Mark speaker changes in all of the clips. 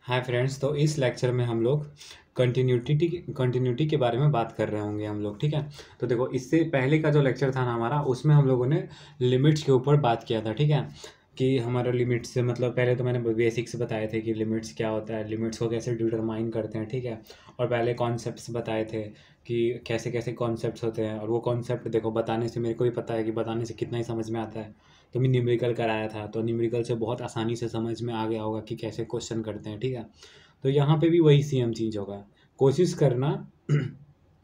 Speaker 1: Hi friends, तो इस lecture में हम लोग कंटिन्यूटी के बारे में बात कर रहे होंगे हम लोग। ठीक है, तो देखो इससे पहले का जो लेक्चर था ना हमारा, उसमें हम लोगों ने लिमिट्स के ऊपर बात किया था। ठीक है, कि हमारा लिमिट्स से मतलब पहले तो मैंने बेसिक्स बताए थे कि लिमिट्स क्या होता है, लिमिट्स को कैसे डिटरमाइन करते हैं। ठीक है, और पहले कॉन्सेप्ट्स बताए थे कि कैसे कैसे कॉन्सेप्ट्स होते हैं, और वो कॉन्सेप्ट देखो बताने से मेरे को भी पता है कि बताने से कितना ही समझ में आता है। तो मैं न्यूमेरिकल कराया था, तो न्यूमेरिकल से बहुत आसानी से समझ में आ गया होगा कि कैसे क्वेश्चन करते हैं। ठीक है, तो यहाँ पे भी वही सेम चीज़ होगा। कोशिश करना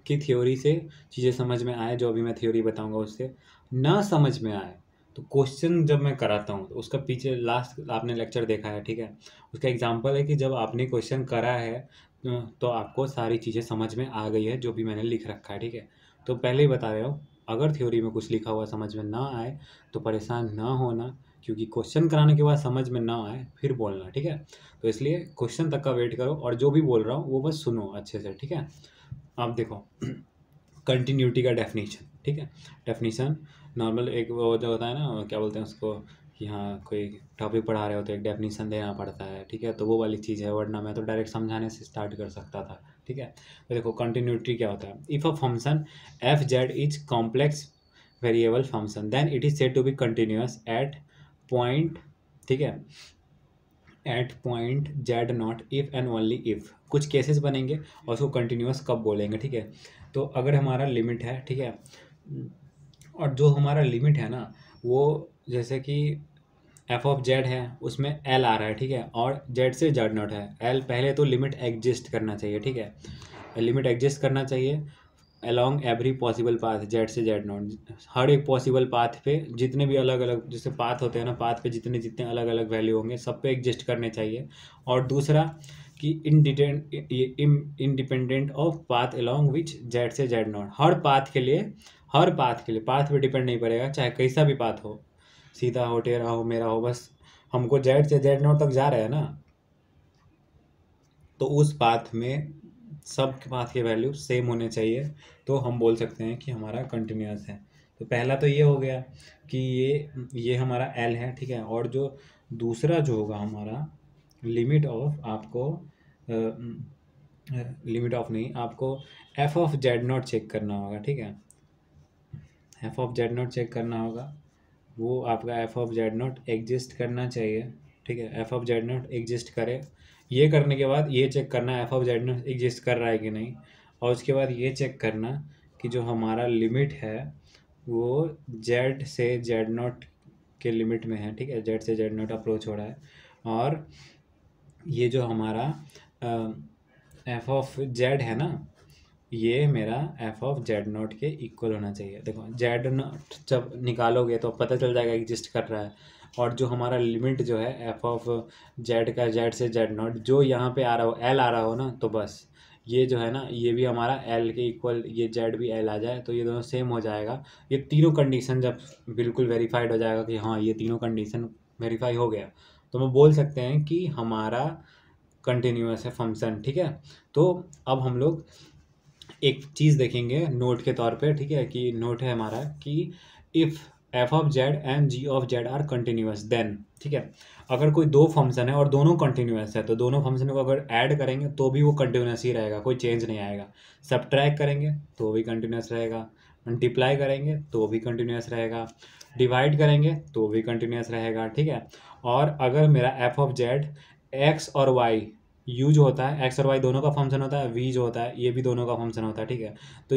Speaker 1: कि थ्योरी से चीज़ें समझ में आए, जो अभी मैं थ्योरी बताऊंगा उससे ना समझ में आए तो क्वेश्चन जब मैं कराता हूँ तो उसका पीछे लास्ट आपने लेक्चर देखा है। ठीक है, उसका एग्जांपल है कि जब आपने क्वेश्चन करा है तो आपको सारी चीज़ें समझ में आ गई है जो भी मैंने लिख रखा है। ठीक है, तो पहले ही बता रहा हूँ, अगर थ्योरी में कुछ लिखा हुआ समझ में ना आए तो परेशान ना होना, क्योंकि क्वेश्चन कराने के बाद समझ में ना आए फिर बोलना। ठीक है, तो इसलिए क्वेश्चन तक का वेट करो, और जो भी बोल रहा हूँ वो बस सुनो अच्छे से। ठीक है, अब देखो कंटिन्यूटी का डेफिनेशन। ठीक है, डेफिनेशन नॉर्मल एक वो जो होता है ना, क्या बोलते हैं उसको, कि हाँ कोई टॉपिक पढ़ा रहे हो तो एक डेफिनेशन देना पड़ता है। ठीक है, तो वो वाली चीज़ है, वरना मैं तो डायरेक्ट समझाने से स्टार्ट कर सकता था। ठीक है, तो देखो कंटिन्यूटी क्या होता है। If a function F Z is complex variable function then it is said to be continuous at point. ठीक है, at point Z not if and only if कुछ केसेस बनेंगे और उसको कंटिन्यूअस कब बोलेंगे। ठीक है, तो अगर हमारा लिमिट है, ठीक है, और जो हमारा लिमिट है ना वो जैसे कि एफ ऑफ जेड है, उसमें एल आ रहा है। ठीक है, और जेड से जेड नॉट है, एल पहले तो लिमिट एग्जिस्ट करना चाहिए। ठीक है, लिमिट एग्जिस्ट करना चाहिए along every possible path Z से जेड नॉट, हर एक पॉसिबल पाथ पे जितने भी अलग अलग जैसे पाथ होते हैं ना, पाथ पे जितने जितने अलग अलग वैल्यू होंगे सब पे एग्जिस्ट करने चाहिए। और दूसरा कि independent of path along which Z से जेड नॉट, हर पाथ के लिए पाथ पे डिपेंड नहीं पड़ेगा, चाहे कैसा भी पाथ हो, सीधा हो टेढ़ा हो मेरा हो, बस हमको जेड से जेड नॉट तक जा रहे हैं ना, तो उस पाथ में सब के पाथ के वैल्यू सेम होने चाहिए, तो हम बोल सकते हैं कि हमारा कंटिन्यूअस है। तो पहला तो ये हो गया कि ये हमारा एल है। ठीक है, और जो दूसरा जो होगा हमारा लिमिट ऑफ आपको लिमिट ऑफ नहीं, आपको F of Z not check करना होगा। ठीक है, F of Z not check करना होगा, वो आपका F of Z not exist करना चाहिए। ठीक है, F of Z not exist करे, ये करने के बाद ये चेक करना F of Z not exist कर रहा है कि नहीं, और उसके बाद ये चेक करना कि जो हमारा लिमिट है वो जेड से जेड नॉट के लिमिट में है। ठीक है, जेड से जेड नॉट अप्रोच हो रहा है, और ये जो हमारा एफ ऑफ जेड है ना, ये मेरा एफ ऑफ जेड नॉट के इक्वल होना चाहिए। देखो जेड नॉट जब निकालोगे तो पता चल जाएगा एग्जिस्ट कर रहा है, और जो हमारा लिमिट जो है एफ ऑफ जेड का, जेड से जेड नॉट जो यहाँ पे आ रहा हो, एल आ रहा हो ना, तो बस ये जो है ना ये भी हमारा एल के इक्वल, ये जेड भी एल आ जाए तो ये दोनों सेम हो जाएगा। ये तीनों कंडीशन जब बिल्कुल वेरीफाइड हो जाएगा कि हाँ ये तीनों कंडीशन वेरीफाई हो गया, तो हम बोल सकते हैं कि हमारा कंटिन्यूअस है फंक्शन। ठीक है, तो अब हम लोग एक चीज़ देखेंगे नोट के तौर पे। ठीक है, कि नोट है हमारा कि if F of Z and G of Z are continuous then. ठीक है, अगर कोई दो फंक्शन है और दोनों कंटिन्यूअस है तो दोनों फंक्शन को अगर ऐड करेंगे तो भी वो कंटिन्यूअस ही रहेगा, कोई चेंज नहीं आएगा। सब्ट्रैक्ट करेंगे तो भी कंटिन्यूअस रहेगा, मल्टीप्लाई करेंगे तो भी कंटिन्यूअस रहेगा, डिवाइड करेंगे तो भी कंटिन्यूअस रहेगा। ठीक है, और अगर मेरा एफ ऑफ जेड एक्स और वाई, यू जो होता है एक्स और वाई दोनों का फंक्शन होता है, वी जो होता है ये भी दोनों का फंक्शन होता है। ठीक है, तो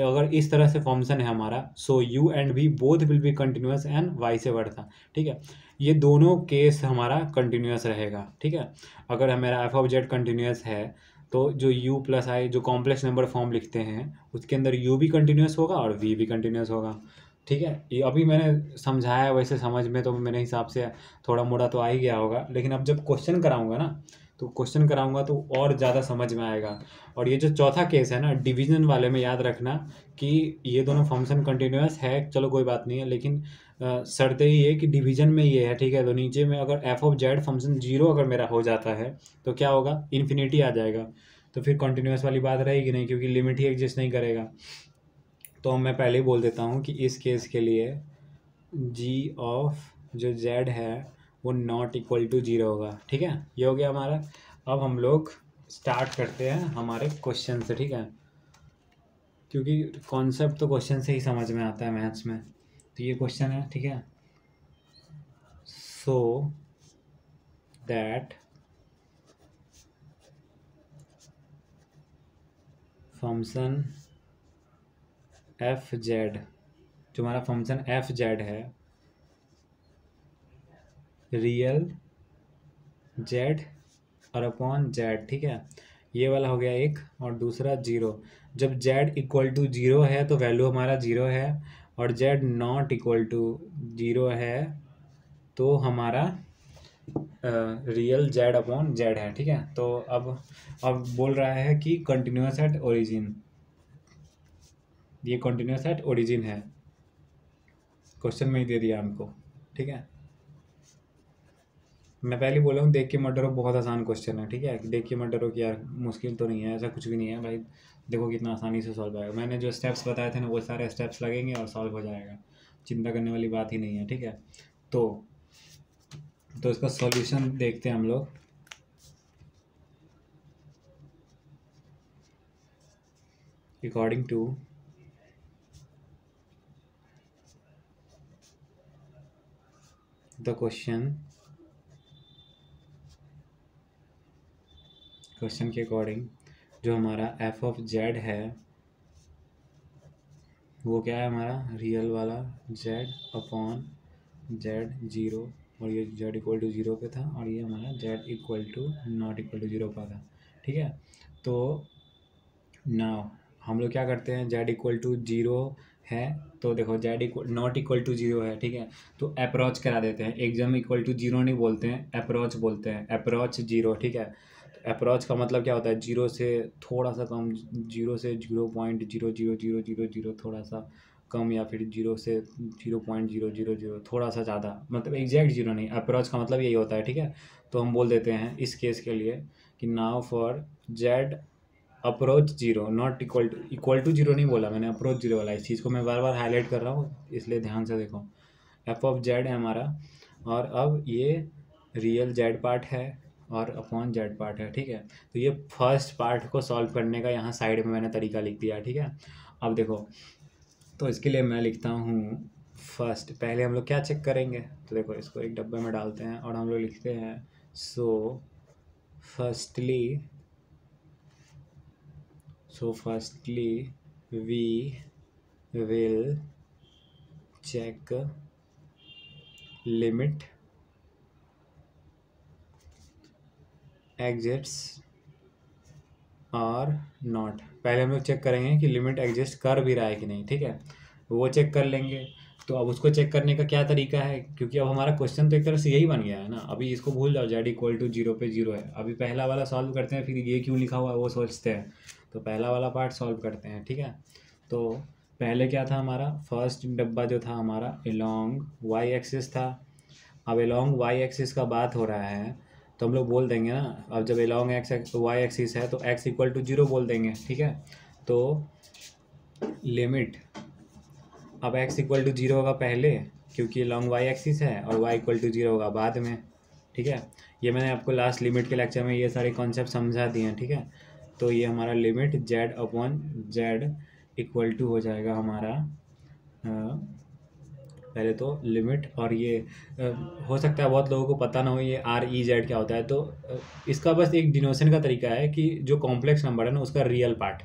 Speaker 1: अगर इस तरह से फंक्शन है हमारा, so U and V both will be continuous and vice versa. ठीक है, ये दोनों केस हमारा कंटिन्यूअस रहेगा। ठीक है, अगर मेरा एफ ऑफ जेड कंटिन्यूअस है तो जो u प्लस आई जो कॉम्प्लेक्स नंबर फॉर्म लिखते हैं उसके अंदर u भी कंटिन्यूअस होगा और v भी कंटिन्यूअस होगा। ठीक है, ये अभी मैंने समझाया, वैसे समझ में तो मेरे हिसाब से थोड़ा मोड़ा तो आ ही गया होगा, लेकिन अब जब क्वेश्चन कराऊंगा ना, तो क्वेश्चन कराऊंगा तो और ज़्यादा समझ में आएगा। और ये जो चौथा केस है ना डिवीजन वाले में, याद रखना कि ये दोनों फंक्शन कंटिन्यूअस है, चलो कोई बात नहीं है, लेकिन शर्त ही है कि डिवीजन में ये है। ठीक है, तो नीचे में अगर F of Z function zero अगर मेरा हो जाता है तो क्या होगा, इन्फिनिटी आ जाएगा, तो फिर कंटिन्यूअस वाली बात रहेगी नहीं, क्योंकि लिमिट ही एग्जिस्ट नहीं करेगा। तो मैं पहले ही बोल देता हूँ कि इस केस के लिए जी ऑफ जो जेड है वो नॉट इक्वल टू जीरो होगा। ठीक है, ये हो गया हमारा। अब हम लोग स्टार्ट करते हैं हमारे क्वेश्चन से, ठीक है, क्योंकि कॉन्सेप्ट तो क्वेश्चन से ही समझ में आता है मैथ्स में। तो ये क्वेश्चन है, ठीक है, so that function F Z, जो हमारा फंक्शन एफ जेड है, रियल जेड और अपॉन जेड, ठीक है, ये वाला हो गया एक, और दूसरा जीरो। जब जेड इक्वल टू जीरो है तो वैल्यू हमारा जीरो है, और Z not equal to zero है तो हमारा रियल जेड अपॉन जेड है, ठीक है। तो अब बोल रहा है कि कंटिन्यूअस एट ओरिजिन, ये कंटिन्यूअस एट ओरिजिन है, क्वेश्चन में ही दे दिया हमको, ठीक है। मैं पहले बोला हूँ देख के मत डरो, बहुत आसान क्वेश्चन है, ठीक है, देख के मत डरो कि यार मुश्किल तो नहीं है, ऐसा कुछ भी नहीं है भाई, देखो कितना आसानी से सॉल्व आएगा। मैंने जो स्टेप्स बताए थे ना वो सारे स्टेप्स लगेंगे और सॉल्व हो जाएगा, चिंता करने वाली बात ही नहीं है, ठीक है। तो इसका सॉल्यूशन देखते हैं हम लोग। अकॉर्डिंग टू द क्वेश्चन के अकॉर्डिंग जो हमारा एफ ऑफ जेड है वो क्या है, हमारा रियल वाला जेड अपॉन जेड जीरो, और ये जेड इक्वल टू जीरो पे था, और ये हमारा Z equal to not equal to zero का था, ठीक है। तो नाउ हम लोग क्या करते हैं, जेड इक्वल टू जीरो है तो देखो Z equal not equal to zero है, ठीक है, तो अप्रोच करा देते हैं, एकदम इक्वल टू जीरो नहीं बोलते हैं, अप्रोच बोलते हैं, अप्रोच जीरो, ठीक है। अप्रोच का मतलब क्या होता है, जीरो से थोड़ा सा कम, जीरो से 0.000000 थोड़ा सा कम, या फिर जीरो से 0.000 थोड़ा सा ज़्यादा, मतलब एग्जैक्ट जीरो नहीं, अप्रोच का मतलब यही होता है, ठीक है। तो हम बोल देते हैं इस केस के लिए कि now for Z approach zero not equal to zero नहीं बोला मैंने, अप्रोच जीरो वाला, इस चीज़ को मैं बार बार हाईलाइट कर रहा हूँ, इसलिए ध्यान से देखो। एफ ऑफ जेड है हमारा, और अब ये रियल जेड पार्ट है और अपॉन जेड पार्ट है, ठीक है। तो ये फर्स्ट पार्ट को सॉल्व करने का यहाँ साइड में मैंने तरीका लिख दिया, ठीक है। अब देखो, तो इसके लिए मैं लिखता हूँ फर्स्ट, पहले हम लोग क्या चेक करेंगे, तो देखो इसको एक डब्बे में डालते हैं और हम लोग लिखते हैं so firstly we will check limit exists और नॉट। पहले हम लोग चेक करेंगे कि लिमिट एग्जिस्ट कर भी रहा है कि नहीं, ठीक है, वो चेक कर लेंगे। तो अब उसको चेक करने का क्या तरीका है, क्योंकि अब हमारा क्वेश्चन तो एक तरह से यही बन गया है ना, अभी इसको भूल जाओ, जेड इक्वल टू जीरो पे जीरो है, अभी पहला वाला सॉल्व करते हैं, फिर ये क्यों लिखा हुआ है वो सोचते हैं, तो पहला वाला पार्ट सॉल्व करते हैं, ठीक है। तो पहले क्या था हमारा, फर्स्ट डब्बा जो था हमारा एलोंग वाई एक्सिस था, अब एलोंग वाई एक्सिस का बात हो रहा है तो हम लोग बोल देंगे ना, अब जब एलोंग एक्स वाई एक्सिस है तो एक्स इक्वल टू जीरो बोल देंगे, ठीक है। तो लिमिट, अब एक्स इक्वल टू जीरो होगा पहले क्योंकि लॉन्ग वाई एक्सिस है, और वाई इक्वल टू जीरो होगा बाद में, ठीक है। ये मैंने आपको लास्ट लिमिट के लेक्चर में ये सारे कॉन्सेप्ट समझा दिए हैं, ठीक है। तो ये हमारा limit Z upon Z equal to हो जाएगा हमारा पहले तो लिमिट, और ये हो सकता है बहुत लोगों को पता ना हो ये आर ई जेड क्या होता है, तो इसका बस एक डिनोशन का तरीका है कि जो कॉम्प्लेक्स नंबर है ना उसका रियल पार्ट,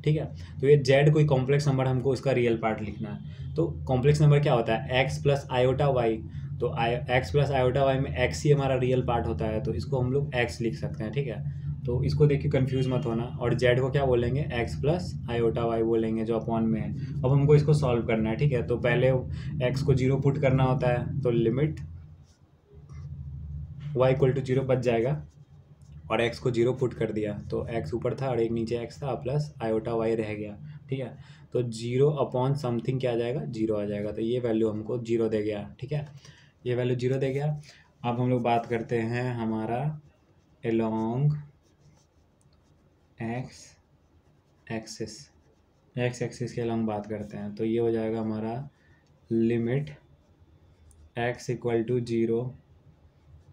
Speaker 1: ठीक है। तो ये जेड कोई कॉम्प्लेक्स नंबर, हमको उसका रियल पार्ट लिखना है। तो कॉम्प्लेक्स नंबर क्या होता है, एक्स प्लस आयोटा वाई, तो एक्स प्लस आयोटा वाई में एक्स ही हमारा रियल पार्ट होता है, तो इसको हम लोग एक्स लिख सकते हैं, ठीक है। तो इसको देख के कन्फ्यूज़ मत होना, और जेड को क्या बोलेंगे, एक्स प्लस आयोटा वाई बोलेंगे जो अपॉन में है। अब हमको इसको सॉल्व करना है, ठीक है। तो पहले एक्स को जीरो पुट करना होता है, तो limit Y equal to zero बच जाएगा, और एक्स को जीरो पुट कर दिया तो एक्स ऊपर था और एक नीचे एक्स था, प्लस आयोटा वाई रह गया, ठीक है। तो जीरो अपॉन समथिंग क्या आ जाएगा, जीरो आ जाएगा, तो ये वैल्यू हमको जीरो दे गया, ठीक है, ये वैल्यू जीरो दे गया। अब हम लोग बात करते हैं हमारा along x axis, X axis के अलोंग बात करते हैं, तो ये हो जाएगा हमारा limit X equal to zero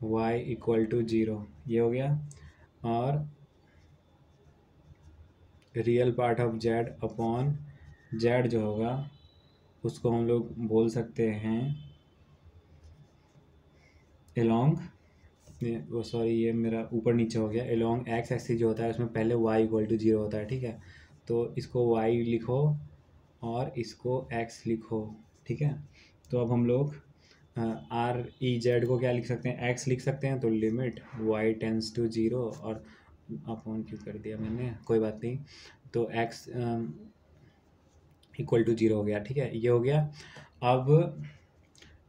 Speaker 1: Y equal to zero, ये हो गया। और real part of Z upon Z जो होगा उसको हम लोग बोल सकते हैं एलोंग, वो सॉरी ये मेरा ऊपर नीचे हो गया, एलोंग एक्स एक्सिस जो होता है उसमें पहले वाई इक्वल टू जीरो होता है, ठीक है। तो इसको वाई लिखो और इसको एक्स लिखो, ठीक है। तो अब हम लोग आर ई जेड को क्या लिख सकते हैं, एक्स लिख सकते हैं। तो limit Y tends to zero, और अपॉन क्यों कर दिया मैंने, कोई बात नहीं। तो एक्स इक्वल टू जीरो हो गया, ठीक है, ये हो गया। अब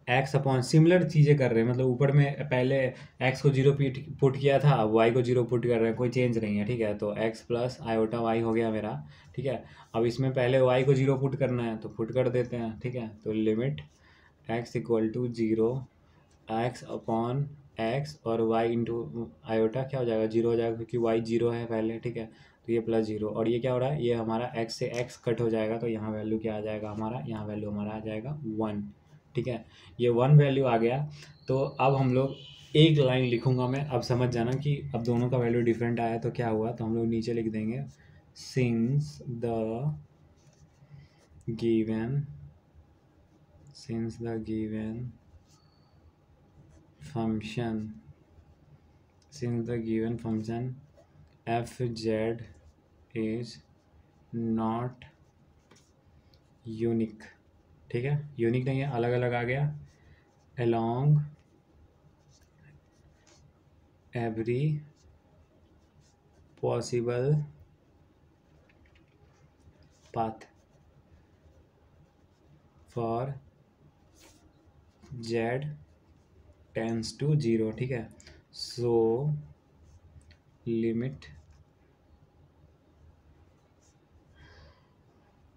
Speaker 1: एक्स अपॉन सिमिलर चीज़ें कर रहे हैं, मतलब ऊपर में पहले एक्स को जीरो पुट किया था, अब वाई को जीरो पुट कर रहे हैं, कोई चेंज नहीं है, ठीक है। तो एक्स प्लस आयोटा वाई हो गया मेरा, ठीक है। अब इसमें पहले वाई को जीरो पुट करना है तो पुट कर देते हैं, ठीक है। तो limit X equal to zero, X upon X और वाई इंटू आयोटा क्या हो जाएगा, जीरो हो जाएगा, क्योंकि वाई जीरो है पहले, ठीक है। तो ये प्लस जीरो, और ये क्या हो रहा है, ये हमारा एक्स से एक्स कट हो जाएगा, तो यहाँ वैल्यू क्या आ जाएगा हमारा, यहाँ वैल्यू हमारा आ जाएगा वन, ठीक है। ये वन वैल्यू आ गया। तो अब हम लोग एक लाइन लिखूंगा मैं, अब समझ जाना कि अब दोनों का वैल्यू डिफरेंट आया तो क्या हुआ। तो हम लोग नीचे लिख देंगे since the given function f z is not unique, ठीक है, यूनिक नहीं है, अलग अलग आ गया, along every possible path for z tends to zero, ठीक है। So limit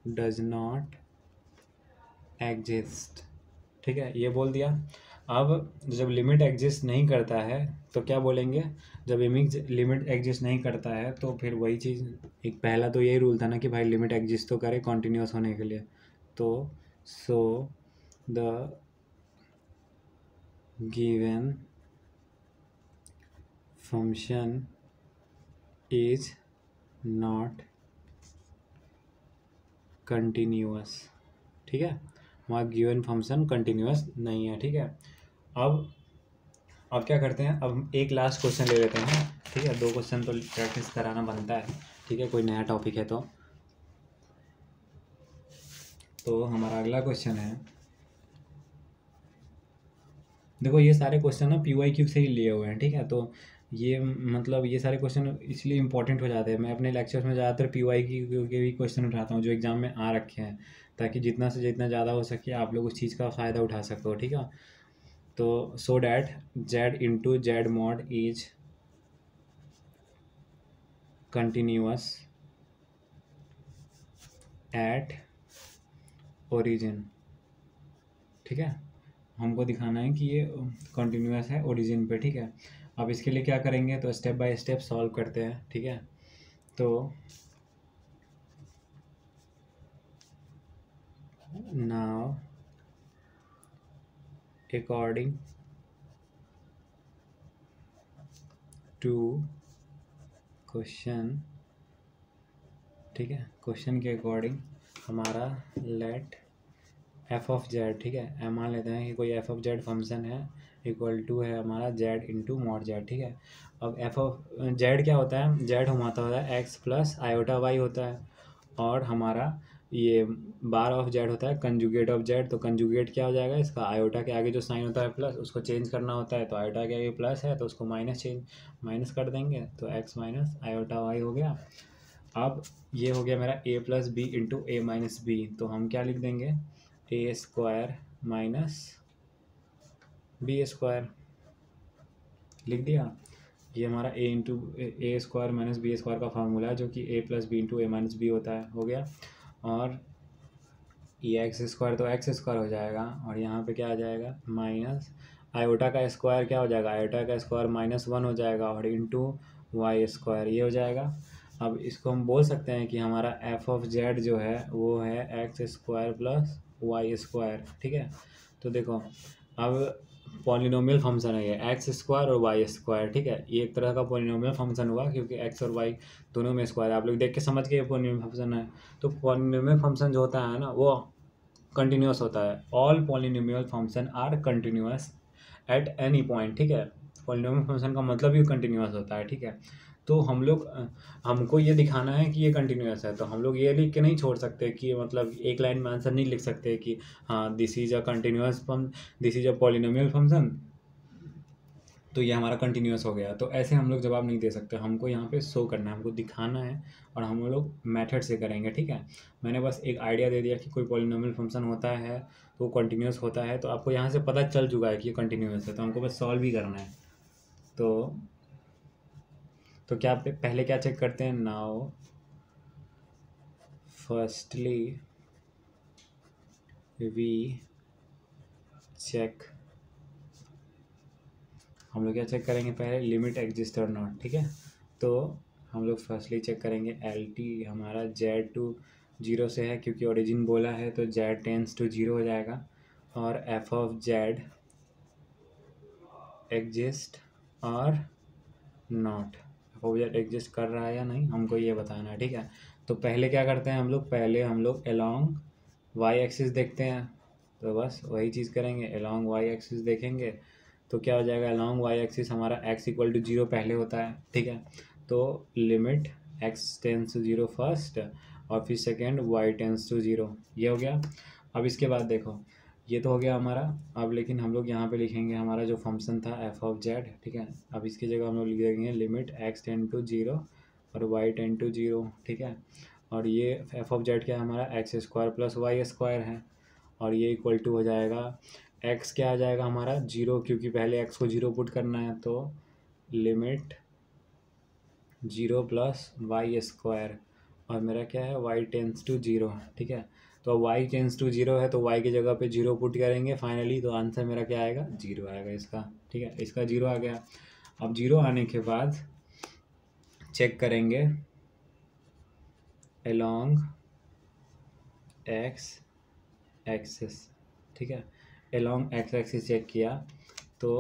Speaker 1: does not exist, ठीक है, ये बोल दिया। अब जब लिमिट एग्जिस्ट नहीं करता है तो क्या बोलेंगे, जब लिमिट एग्जिस्ट नहीं करता है तो फिर वही चीज़, एक पहला तो यही रूल था ना कि भाई लिमिट एग्जिस्ट तो करे कॉन्टिन्यूस होने के लिए। तो सो the given function is not continuous, ठीक है, वहाँ गिवन फंक्शन कंटिन्यूअस नहीं है, ठीक है। अब क्या करते हैं, अब हम एक लास्ट क्वेश्चन ले लेते हैं, ठीक है, दो क्वेश्चन तो प्रैक्टिस कराना बनता है, ठीक है, कोई नया टॉपिक है तो हमारा अगला क्वेश्चन है, देखो ये सारे क्वेश्चन ना PYQ से ही लिए हुए हैं, ठीक है। तो ये मतलब ये सारे क्वेश्चन इसलिए इंपॉर्टेंट हो जाते हैं, मैं अपने लेक्चर्स में ज़्यादातर PYQ के भी क्वेश्चन उठाता हूँ जो एग्ज़ाम में आ रखे हैं, ताकि जितना से जितना ज़्यादा हो सके आप लोग उस चीज़ का फ़ायदा उठा सको, ठीक है। तो so that Z into Z mod is continuous at origin, ठीक है, हमको दिखाना है कि ये कंटिन्यूअस है ओरिजिन पे, ठीक है। अब इसके लिए क्या करेंगे, तो स्टेप बाय स्टेप सॉल्व करते हैं, ठीक है। तो नाउ अकॉर्डिंग टू क्वेश्चन, ठीक है, क्वेश्चन के अकॉर्डिंग हमारा लेट एफ ऑफ जेड, ठीक है, मान लेते हैं कि कोई एफ ऑफ जेड फंक्शन है इक्वल टू है हमारा जेड इंटू मॉड जेड, ठीक है। अब एफ ऑफ जेड क्या होता है, जेड हमारा होता है एक्स प्लस आयोटा वाई होता है, और हमारा ये बार ऑफ जेड होता है कंजुगेट ऑफ जेड। तो कंजुगेट क्या हो जाएगा इसका, आयोटा के आगे जो साइन होता है प्लस उसको चेंज करना होता है, तो आयोटा के आगे प्लस है तो उसको माइनस कर देंगे, तो एक्स माइनस आयोटा वाई हो गया। अब ये हो गया मेरा ए प्लस बी इंटू ए माइनस बी, तो हम क्या लिख देंगे, ए स्क्वायर माइनस बी स्क्वायर, लिख दिया। ये हमारा ए इंटू ए स्क्वायर माइनस बी स्क्वायर का फार्मूला है, जो कि ए प्लस बी इंटू ए माइनस बी होता है, हो गया। और ये एक्स स्क्वायर तो एक्स स्क्वायर हो जाएगा, और यहाँ पे क्या आ जाएगा माइनस आयोटा का स्क्वायर क्या हो जाएगा, आयोटा का स्क्वायर -1 हो जाएगा, और इंटू वाई स्क्वायर ये हो जाएगा। अब इसको हम बोल सकते हैं कि हमारा एफ ऑफ जेड जो है वो है X square plus Y square, ठीक है। तो देखो अब पॉलिनोमियल फंक्शन है ये एक्स स्क्वायर और वाई स्क्वायर, ठीक है। ये एक तरह का पॉलिनोमियल फंक्शन हुआ क्योंकि एक्स और वाई दोनों में स्क्वायर, आप लोग देख के समझ गए पॉलिनोमियल फंक्शन है। तो पॉलिनोमियल फंक्शन जो होता है ना वो कंटिन्यूस होता है। All polynomial function are continuous at any point, ठीक है। पॉलिनोमियल फंक्शन का मतलब ही कंटिन्यूस होता है, ठीक है। तो हम लोग हमको ये दिखाना है कि ये कंटिन्यूस है, तो हम लोग ये लिख के नहीं छोड़ सकते कि मतलब एक लाइन में आंसर नहीं लिख सकते कि हाँ this is a continuous this is a polynomial function, तो ये हमारा कंटिन्यूस हो गया। तो ऐसे हम लोग जवाब नहीं दे सकते, हमको यहाँ पे शो करना है, हमको दिखाना है, और हम लोग मेथड से करेंगे, ठीक है। मैंने बस एक आइडिया दे दिया कि कोई पॉलिनोमियल फंक्शन होता है तो वो कंटिन्यूस होता है, तो आपको यहाँ से पता चल चुका है कि ये कंटिन्यूस है, तो हमको बस सॉल्व ही करना है। तो क्या पहले क्या चेक करते हैं, नाउ फर्स्टली वी चेक, हम लोग क्या चेक करेंगे पहले, लिमिट एग्जिस्ट और नॉट, ठीक है। तो हम लोग फर्स्टली चेक करेंगे एल टी हमारा जेड टू जीरो से है, क्योंकि ओरिजिन बोला है तो जेड टेंस टू जीरो हो जाएगा, और एफ ऑफ जेड एग्जिस्ट और not, F of Z exist कर रहा है या नहीं हमको ये बताना है, ठीक है। तो पहले क्या करते हैं हम लोग, पहले हम लोग अलोंग वाई एक्सिस देखते हैं, तो बस वही चीज़ करेंगे, अलोंग वाई एक्सिस देखेंगे तो क्या हो जाएगा, अलोंग वाई एक्सिस हमारा x इक्वल टू जीरो पहले होता है, ठीक है। तो limit x tends to zero first, और फिर second y tends to zero, ये हो गया। अब इसके बाद देखो ये तो हो गया हमारा, अब लेकिन हम लोग यहाँ पे लिखेंगे हमारा जो फंक्शन था एफ ऑफ जेड, ठीक है। अब इसकी जगह हम लोग लिख देंगे limit x tend to zero और y टेंड टू जीरो, ठीक है। और ये एफ ऑफ जेड क्या है हमारा, x square plus Y square है, और ये इक्वल टू हो जाएगा x क्या आ जाएगा हमारा जीरो, क्योंकि पहले x को जीरो पुट करना है, तो limit zero plus Y square, और मेरा क्या है y टेंस टू जीरो, ठीक है। तो अब y टेंस टू जीरो है तो y की जगह पे जीरो पुट करेंगे फाइनली, तो आंसर मेरा क्या आएगा, जीरो आएगा इसका, ठीक है। इसका जीरो आ गया। अब जीरो आने के बाद चेक करेंगे अलोंग एक्स एक्सिस, ठीक है। अलोंग एक्स एक्सिस चेक किया तो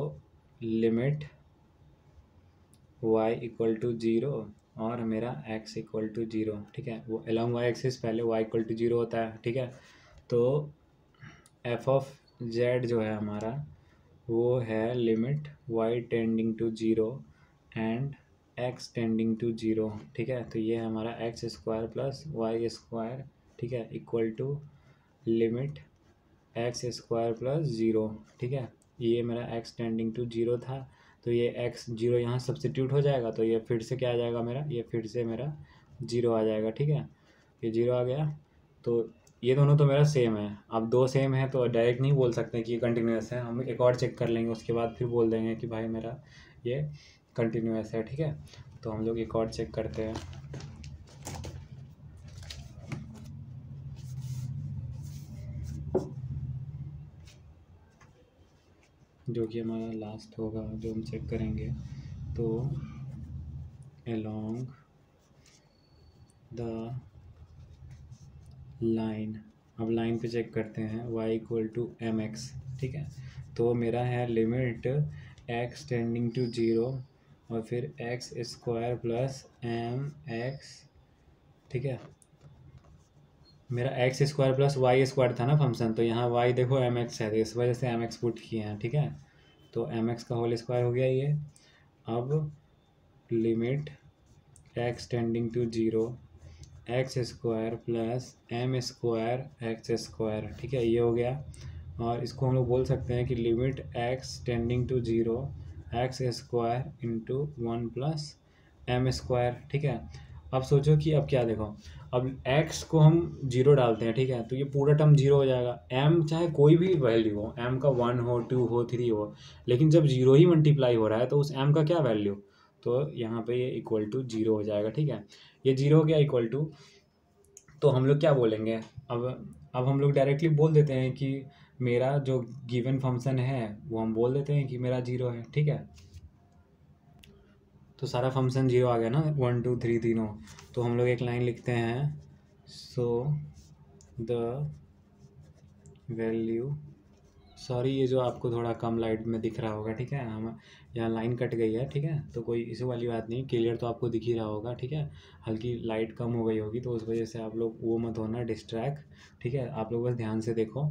Speaker 1: limit y equal to zero और मेरा x इक्वल टू जीरो, ठीक है। वो अलोंग वाई एक्सिस पहले y इक्वल टू जीरो होता है, ठीक है। तो एफ ऑफ जेड जो है हमारा वो है limit y tending to zero and x tending to zero, ठीक है। तो ये हमारा x square plus Y square, ठीक है, equal to limit x square plus zero, ठीक है। ये मेरा x टेंडिंग टू जीरो था, तो ये x जीरो यहाँ सब्सिट्यूट हो जाएगा, तो ये फिर से क्या आ जाएगा मेरा, ये फिर से मेरा जीरो आ जाएगा, ठीक है। ये जीरो आ गया, तो ये दोनों तो मेरा सेम है। अब दो सेम है तो डायरेक्ट नहीं बोल सकते कि ये कंटिन्यूस है, हम एक और चेक कर लेंगे, उसके बाद फिर बोल देंगे कि भाई मेरा ये कंटिन्यूस है, ठीक है। तो हम लोग एक और चेक करते हैं, जो कि हमारा लास्ट होगा जो हम चेक करेंगे। तो along द लाइन, अब लाइन पे चेक करते हैं y equal to m x, ठीक है। तो मेरा है limit x tending to zero और फिर x square plus m x, ठीक है। मेरा x square plus Y square था ना फंक्शन, तो यहाँ y देखो एम एक्स है, तो इस वजह से एम एक्स पुट किए हैं, ठीक है। तो एम एक्स का होल स्क्वायर हो गया ये। अब limit x tending to zero x square plus m square x square, ठीक है, ये हो गया। और इसको हम लोग बोल सकते हैं कि limit x tending to zero x square into one plus m square, ठीक है। अब सोचो कि अब क्या देखो, अब x को हम जीरो डालते हैं, ठीक है, तो ये पूरा टर्म जीरो हो जाएगा। m चाहे कोई भी वैल्यू हो, m का वन हो, टू हो, थ्री हो, लेकिन जब जीरो ही मल्टीप्लाई हो रहा है तो उस m का क्या वैल्यू, तो यहाँ पे ये इक्वल टू जीरो हो जाएगा, ठीक है। ये जीरो हो गया इक्वल टू, तो हम लोग क्या बोलेंगे, अब हम लोग डायरेक्टली बोल देते हैं कि मेरा जो गिवन फंक्शन है वो हम बोल देते हैं कि मेरा जीरो है, ठीक है। तो सारा फंक्शन जीरो आ गया ना, वन टू थ्री तीनों। तो हम लोग एक लाइन लिखते हैं, सो द वैल्यू सॉरी, ये जो आपको थोड़ा कम लाइट में दिख रहा होगा, ठीक है, हम यहाँ लाइन कट गई है, ठीक है, तो कोई इशू वाली बात नहीं, क्लियर तो आपको दिख ही रहा होगा, ठीक है। हल्की लाइट कम हो गई होगी तो उस वजह से आप लोग वो मत होना डिस्ट्रैक्ट, ठीक है। आप लोग बस ध्यान से देखो।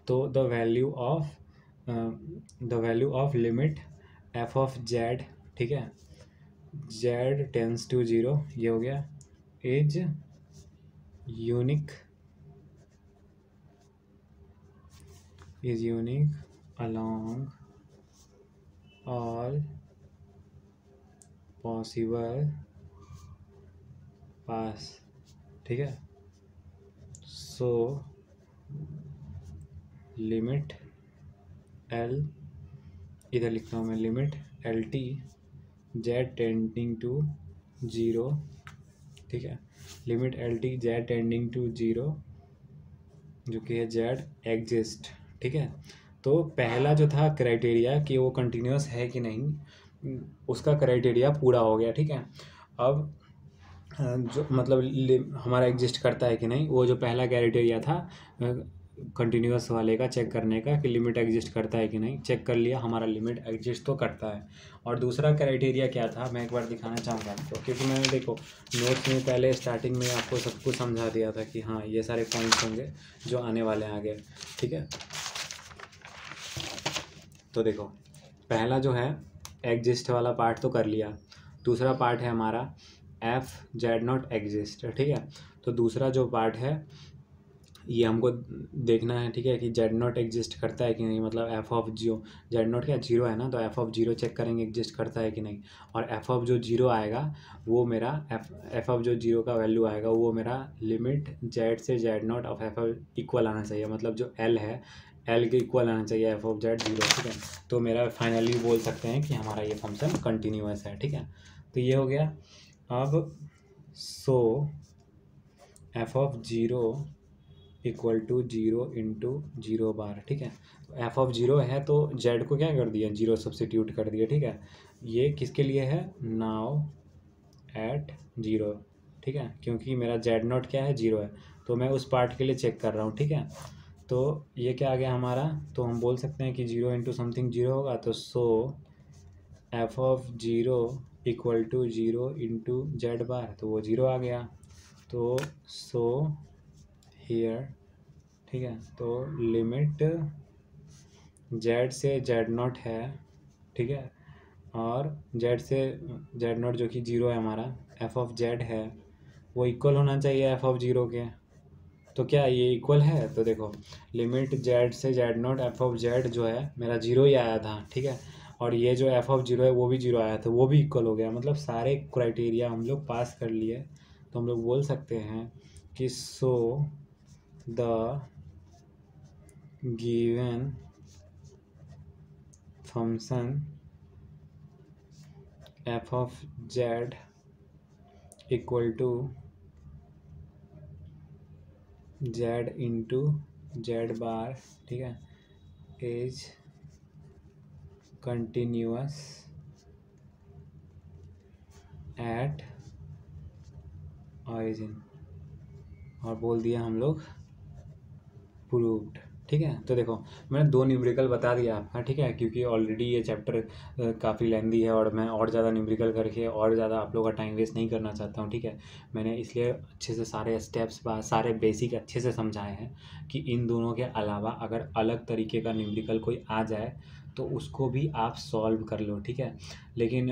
Speaker 1: तो the value of limit F of Z, ठीक है, जेड टेंस टू जीरो, ये हो गया, is unique along all possible paths, ठीक है। सो लिमिट एल, इधर लिखता हूँ मैं, limit l t z tending to zero, ठीक है, limit l t z tending to zero, जो कि है जेड एग्जिस्ट, ठीक है। तो पहला जो था क्राइटेरिया कि वो कंटिन्यूस है कि नहीं, उसका क्राइटेरिया पूरा हो गया, ठीक है। अब जो मतलब हमारा एग्जिस्ट करता है कि नहीं, वो जो पहला क्राइटेरिया था कंटिन्यूस वाले का चेक करने का कि लिमिट एग्जिस्ट करता है कि नहीं, चेक कर लिया, हमारा लिमिट एग्जिस्ट तो करता है। और दूसरा क्राइटेरिया क्या था, मैं एक बार दिखाना चाहूँगा आपको, क्योंकि मैंने देखो नोट्स में पहले स्टार्टिंग में आपको सब कुछ समझा दिया था कि हाँ ये सारे पॉइंट्स होंगे जो आने वाले हैं आगे, ठीक है। तो देखो पहला जो है एग्जिस्ट वाला पार्ट तो कर लिया, दूसरा पार्ट है हमारा एफ जेड नॉट एग्जिस्ट, ठीक है। तो दूसरा जो पार्ट है ये हमको देखना है, ठीक है, कि जेड नॉट एग्जिस्ट करता है कि नहीं, मतलब F of zero, Z not क्या जीरो है ना, तो एफ ऑफ जीरो चेक करेंगे एग्जिस्ट करता है कि नहीं। और एफ ऑफ जो जीरो आएगा वो मेरा एफ ऑफ जो जीरो का वैल्यू आएगा वो मेरा लिमिट जेड से Z not of F of equal आना चाहिए, मतलब जो एल है एल के इक्वल आना चाहिए एफ ऑफ जेड जीरो, ठीक है। तो मेरा फाइनली बोल सकते हैं कि हमारा ये फंक्शन कंटिन्यूअस है, ठीक है। तो ये हो गया। अब so f of zero equal to zero into zero bar, ठीक है। तो एफ ऑफ जीरो है तो जेड को क्या कर दिया, जीरो सब्सिट्यूट कर दिया, ठीक है। ये किसके लिए है, नाउ एट जीरो, ठीक है, क्योंकि मेरा जेड नॉट क्या है, जीरो है, तो मैं उस पार्ट के लिए चेक कर रहा हूँ, ठीक है। तो ये क्या आ गया हमारा, तो हम बोल सकते हैं कि जीरो इंटू समथिंग जीरो होगा, तो so f of zero equal to zero into z bar, तो वो जीरो आ गया। तो सो हियर, ठीक है, तो लिमिट जेड से जेड नॉट है, ठीक है, और जेड से जेड नॉट जो कि जीरो है हमारा, एफ ऑफ जेड है, वो इक्वल होना चाहिए एफ ऑफ जीरो के। तो क्या ये इक्वल है, तो देखो लिमिट जेड से Z not F of Z जो है मेरा जीरो ही आया था, ठीक है, और ये जो एफ ऑफ जीरो है वो भी जीरो आया था, वो भी इक्वल हो गया, मतलब सारे क्राइटेरिया हम लोग पास कर लिए। तो हम लोग बोल सकते हैं कि so the given function f of z equal to z into z bar, ठीक है, इज कंटिन्यूअस एट ऑरिजिन, और बोल दिया हम लोग प्रूव्ड, ठीक है। तो देखो मैंने दो न्यूमेरिकल बता दिया आपका, ठीक है, क्योंकि ऑलरेडी ये चैप्टर काफ़ी लेंदी है और मैं और ज़्यादा न्यूमेरिकल करके और ज़्यादा आप लोगों का टाइम वेस्ट नहीं करना चाहता हूँ, ठीक है। मैंने इसलिए अच्छे से सारे स्टेप्स सारे बेसिक अच्छे से समझाए हैं कि इन दोनों के अलावा अगर अलग तरीके का न्यूमेरिकल कोई आ जाए तो उसको भी आप सॉल्व कर लो, ठीक है। लेकिन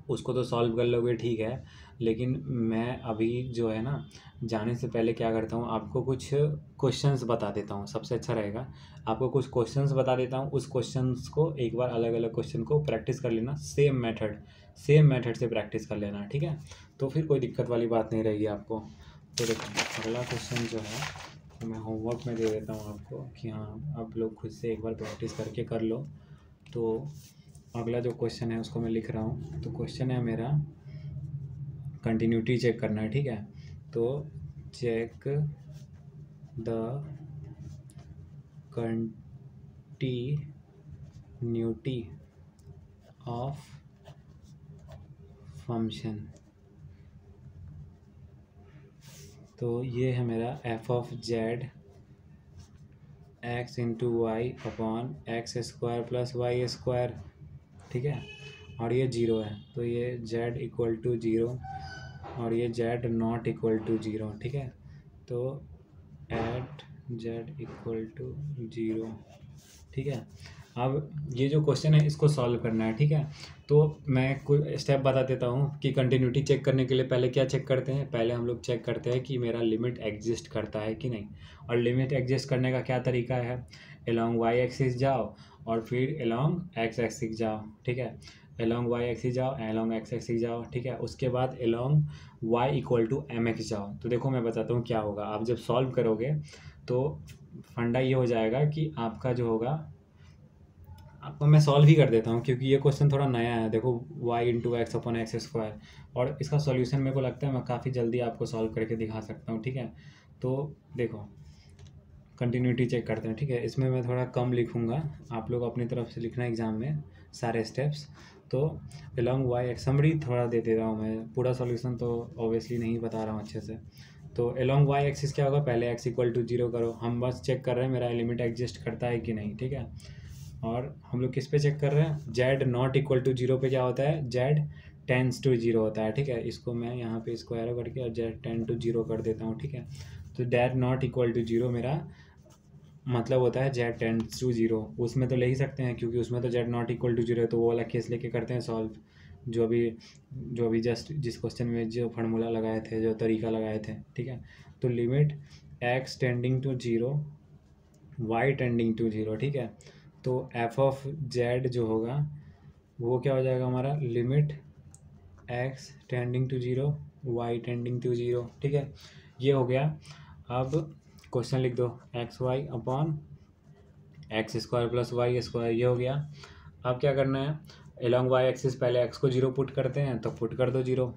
Speaker 1: उसको तो सॉल्व कर लोगे, ठीक है, लेकिन मैं अभी जो है ना जाने से पहले क्या करता हूँ, आपको कुछ क्वेश्चंस बता देता हूँ, सबसे अच्छा रहेगा आपको कुछ क्वेश्चंस बता देता हूँ, उस क्वेश्चंस को एक बार अलग अलग क्वेश्चन को प्रैक्टिस कर लेना, सेम मेथड से प्रैक्टिस कर लेना, ठीक है। तो फिर कोई दिक्कत वाली बात नहीं रहेगी आपको। तो देखो अगला क्वेश्चन जो है तो मैं होमवर्क में दे देता हूँ आपको कि हाँ आप लोग खुद से एक बार प्रैक्टिस करके कर लो। तो अगला जो क्वेश्चन है उसको मैं लिख रहा हूँ। तो क्वेश्चन है मेरा कंटिन्यूटी चेक करना है, ठीक है। तो check the continuity of function. तो ये है मेरा f of z x into y upon x square plus Y square, ठीक है। और ये जीरो है तो ये जेड इक्वल टू जीरो और ये z not equal to zero, ठीक है। तो at z equal to zero, ठीक है। अब ये जो क्वेश्चन है इसको सॉल्व करना है, ठीक है। तो मैं कोई स्टेप बता देता हूँ कि कंटिन्यूटी चेक करने के लिए पहले क्या चेक करते हैं। पहले हम लोग चेक करते हैं कि मेरा लिमिट एग्जिस्ट करता है कि नहीं। और लिमिट एग्जिस्ट करने का क्या तरीका है, एलोंग वाई एक्सिस जाओ और फिर एलोंग एक्स एक्सिस जाओ, ठीक है। एलोंग वाई एक्सिस जाओ, एलोंग एक्स एक्सिस जाओ, ठीक है। उसके बाद along y equal to m x जाओ। तो देखो मैं बताता हूँ क्या होगा। आप जब सॉल्व करोगे तो फंडा ये हो जाएगा कि आपका जो होगा, आपको मैं सॉल्व ही कर देता हूँ क्योंकि ये क्वेश्चन थोड़ा नया है। देखो y into x upon x square, और इसका सॉल्यूशन मेरे को लगता है मैं काफ़ी जल्दी आपको सॉल्व करके दिखा सकता हूँ, ठीक है। तो देखो कंटिन्यूटी चेक करते हैं, ठीक है। इसमें मैं थोड़ा कम लिखूँगा, आप लोग अपनी तरफ से लिखना एग्जाम में सारे स्टेप्स। तो एलोंग वाई एक्स समरी थोड़ा दे दे रहा हूँ मैं, पूरा सॉल्यूशन तो ऑब्वियसली नहीं बता रहा हूँ अच्छे से। तो एलोंग वाई एक्सिस क्या होगा, पहले एक्स इक्वल टू जीरो करो। हम बस चेक कर रहे हैं मेरा लिमिट एग्जिस्ट करता है कि नहीं, ठीक है। और हम लोग किस पे चेक कर रहे हैं, z not equal to zero पे क्या होता है, जेड टेंस टू जीरो होता है, ठीक है। इसको मैं यहाँ पे इसको एरो करके और जेड टेन टू जीरो कर देता हूँ, ठीक है। तो z not equal to zero मेरा मतलब होता है जेड टेंस टू जीरो। उसमें तो ले ही सकते हैं क्योंकि उसमें तो z not equal to zero है, तो वो वाला केस लेके करते हैं सॉल्व। जो अभी जस्ट जिस क्वेश्चन में जो फार्मूला लगाए थे, जो तरीका लगाए थे, ठीक है। तो limit x tending to zero, y tending to zero, ठीक है। तो एफ ऑफ जेड जो होगा वो क्या हो जाएगा हमारा, limit x tending to zero, y tending to zero, ठीक है। ये हो गया। अब क्वेश्चन लिख दो, x y upon x square plus Y square, ये हो गया। अब क्या करना है, एलोंग वाई एक्सिस पहले एक्स को जीरो पुट करते हैं, तो पुट कर दो zero,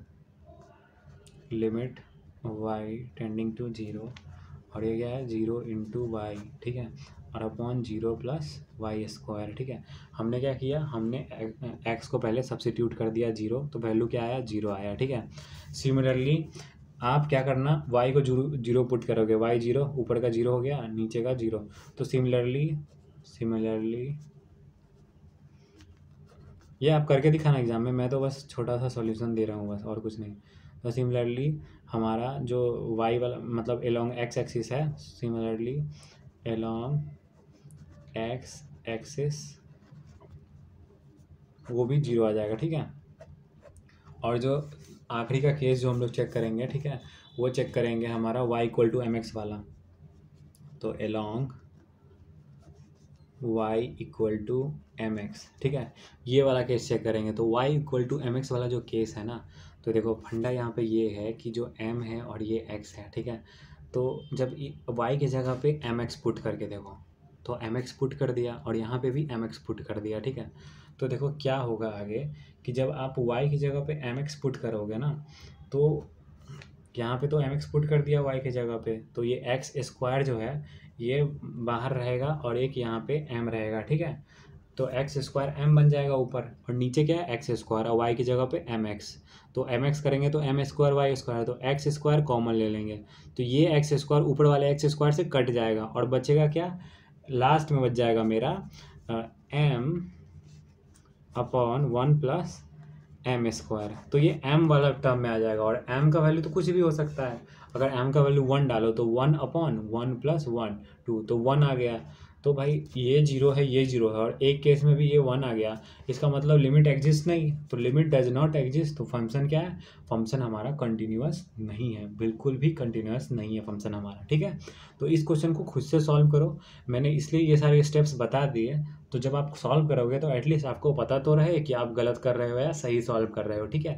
Speaker 1: limit y tending to zero, और ये क्या है जीरो इंटू वाई, ठीक है। और upon zero plus Y square, ठीक है। हमने क्या किया, हमने एक्स को पहले सब्सिट्यूट कर दिया जीरो, तो वैल्यू क्या आया, जीरो आया, ठीक है। सिमिलरली आप क्या करना, y को जीरो जीरो पुट करोगे, y जीरो, ऊपर का जीरो हो गया, नीचे का जीरो। तो सिमिलरली ये आप करके दिखाना एग्जाम में, मैं तो बस छोटा सा सॉल्यूशन दे रहा हूँ बस, और कुछ नहीं। तो सिमिलरली हमारा जो y वाला मतलब एलोंग एक्स एक्सिस है, सिमिलरली एलोंग एक्स एक्सिस वो भी जीरो आ जाएगा, ठीक है। और जो आखिरी का केस जो हम लोग चेक करेंगे, ठीक है, वो चेक करेंगे हमारा y equal to m x वाला। तो along y equal to m x, ठीक है, ये वाला केस चेक करेंगे। तो y equal to m x वाला जो केस है ना, तो देखो फंडा यहाँ पे ये है कि जो m है और ये x है, ठीक है। तो जब y की जगह पे एम एक्स पुट करके देखो, तो एम एक्स पुट कर दिया और यहाँ पे भी एम एक्स पुट कर दिया, ठीक है। तो देखो क्या होगा आगे कि जब आप y की जगह पे एम एक्स पुट करोगे ना, तो यहाँ पे तो एम एक्स पुट कर दिया y की जगह पे, तो ये एक्स स्क्वायर जो है ये बाहर रहेगा और एक यहाँ पे m रहेगा, ठीक है। तो एक्स स्क्वायर m बन जाएगा ऊपर, और नीचे क्या है एक्स स्क्वायर, और y की जगह पे एम एक्स। तो एम एक्स करेंगे तो एम स्क्वायर वाई स्क्वायर, तो एक्स स्क्वायर कॉमन ले लेंगे, तो ये एक्स स्क्वायर ऊपर वाले एक्स स्क्वायर से कट जाएगा और बचेगा क्या, लास्ट में बच जाएगा मेरा m upon one plus m square. तो ये m वाला टर्म में आ जाएगा, और m का वैल्यू तो कुछ भी हो सकता है। अगर m का वैल्यू वन डालो तो one upon one plus one, two, तो वन आ गया। तो भाई ये जीरो है, ये जीरो है, और एक केस में भी ये वन आ गया, इसका मतलब लिमिट एग्जिस्ट नहीं। तो लिमिट डज नॉट एग्जिस्ट, तो फंक्शन क्या है, फंक्शन हमारा कंटिन्यूअस नहीं है, बिल्कुल भी कंटिन्यूअस नहीं है फंक्शन हमारा, ठीक है। तो इस क्वेश्चन को खुद से सॉल्व करो, मैंने इसलिए ये सारे स्टेप्स बता दिए। तो जब आप सॉल्व करोगे तो एटलीस्ट आपको पता तो रहे कि आप गलत कर रहे हो या सही सॉल्व कर रहे हो, ठीक है।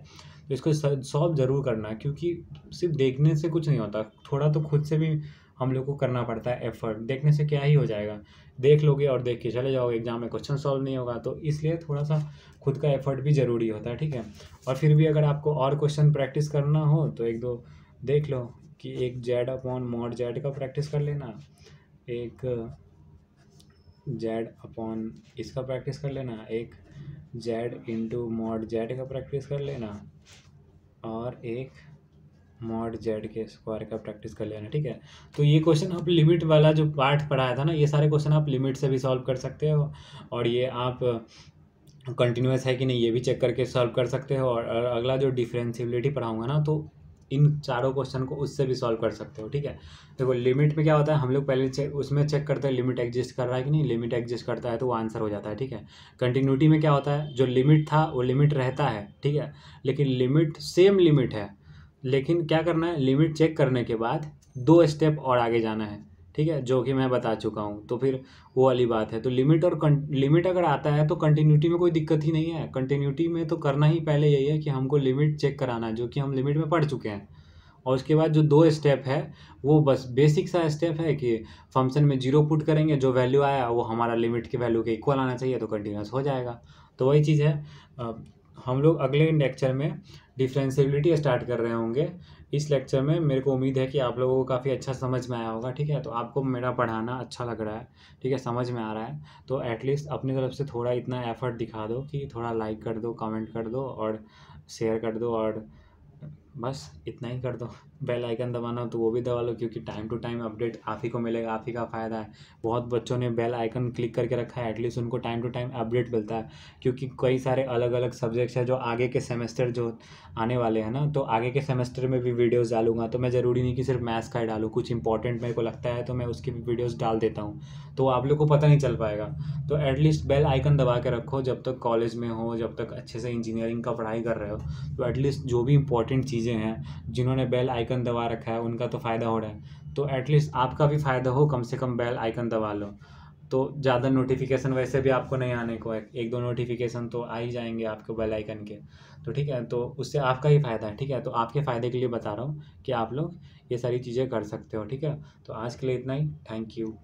Speaker 1: तो इसको सॉल्व ज़रूर करना, क्योंकि सिर्फ देखने से कुछ नहीं होता, थोड़ा तो खुद से भी हम लोग को करना पड़ता है एफर्ट। देखने से क्या ही हो जाएगा, देख लोगे और देख के चले जाओगे, एग्जाम में क्वेश्चन सॉल्व नहीं होगा। तो इसलिए थोड़ा सा खुद का एफर्ट भी ज़रूरी होता है, ठीक है। और फिर भी अगर आपको और क्वेश्चन प्रैक्टिस करना हो तो एक दो देख लो, कि एक जेड अपॉन मॉड जेड का प्रैक्टिस कर लेना, एक जेड अपॉन इसका प्रैक्टिस कर लेना, एक जेड इंटू मॉड जेड का प्रैक्टिस कर लेना, और एक मॉड जेड के स्क्वायर का प्रैक्टिस कर लेना, ठीक है। तो ये क्वेश्चन आप लिमिट वाला जो पार्ट पढ़ाया था ना, ये सारे क्वेश्चन आप लिमिट से भी सॉल्व कर सकते हो, और ये आप कंटिन्यूस है कि नहीं ये भी चेक करके सॉल्व कर सकते हो, और अगला जो डिफरेंशियबिलिटी पढ़ाऊंगा ना, तो इन चारों क्वेश्चन को उससे भी सॉल्व कर सकते हो, ठीक है। देखो लिमिट में क्या होता है, हम लोग पहले उसमें चेक करते हैं लिमिट एग्जिस्ट कर रहा है कि नहीं, लिमिट एग्जिस्ट करता है तो वो आंसर हो जाता है, ठीक है। कंटिन्यूटी में क्या होता है, जो लिमिट था वो लिमिट रहता है, ठीक है, लेकिन लिमिट सेम लिमिट है, लेकिन क्या करना है, लिमिट चेक करने के बाद 2 स्टेप और आगे जाना है, ठीक है, जो कि मैं बता चुका हूँ। तो फिर वो वाली बात है। तो लिमिट और लिमिट अगर आता है तो कंटिन्यूटी में कोई दिक्कत ही नहीं है। कंटिन्यूटी में तो करना ही पहले यही है कि हमको लिमिट चेक कराना है, जो कि हम लिमिट में पढ़ चुके हैं। और उसके बाद जो 2 स्टेप है वो बस बेसिक सा स्टेप है कि फंक्शन में 0 पुट करेंगे, जो वैल्यू आया वो हमारा लिमिट के वैल्यू के इक्वल आना चाहिए, तो कंटिन्यूस हो जाएगा। तो वही चीज़ है। हम लोग अगले लेक्चर में डिफरेंशियबिलिटी स्टार्ट कर रहे होंगे। इस लेक्चर में मेरे को उम्मीद है कि आप लोगों को काफ़ी अच्छा समझ में आया होगा, ठीक है। तो आपको मेरा पढ़ाना अच्छा लग रहा है, ठीक है, समझ में आ रहा है, तो एटलीस्ट अपनी तरफ से थोड़ा इतना एफर्ट दिखा दो कि थोड़ा लाइक कर दो, कमेंट कर दो और शेयर कर दो, और बस इतना ही कर दो। बेल आइकन दबाना हो तो वो भी दबा लो, क्योंकि टाइम टू टाइम अपडेट आप ही को मिलेगा, आप ही का फ़ायदा है। बहुत बच्चों ने बेल आइकन क्लिक करके रखा है, एटलीस्ट उनको टाइम टू टाइम अपडेट मिलता है, क्योंकि कई सारे अलग अलग सब्जेक्ट्स हैं जो आगे के सेमेस्टर जो आने वाले हैं ना, तो आगे के सेमेस्टर में भी वीडियोस डालूंगा। तो मैं ज़रूरी नहीं कि सिर्फ मैथ्स का ही डालूँ, कुछ इंपॉर्टेंट मेरे को लगता है तो मैं उसकी भी वीडियोज़ डाल देता हूँ, तो आप लोग को पता नहीं चल पाएगा। तो एटलीस्ट बेल आइकन दबा के रखो, जब तक कॉलेज में हो, जब तक अच्छे से इंजीनियरिंग का पढ़ाई कर रहे हो, तो एटलीस्ट जो भी इंपॉर्टेंट चीज़ें हैं, जिन्होंने बेल आइकन दबा रखा है उनका तो फ़ायदा हो रहा है, तो एटलीस्ट आपका भी फ़ायदा हो, कम से कम बेल आइकन दबा लो। तो ज़्यादा नोटिफिकेशन वैसे भी आपको नहीं आने को है, 1-2 नोटिफिकेशन तो आ ही जाएंगे आपको बेल आइकन के, तो ठीक है, तो उससे आपका ही फ़ायदा है, ठीक है। तो आपके फ़ायदे के लिए बता रहा हूँ कि आप लोग ये सारी चीज़ें कर सकते हो, ठीक है। तो आज के लिए इतना ही, थैंक यू।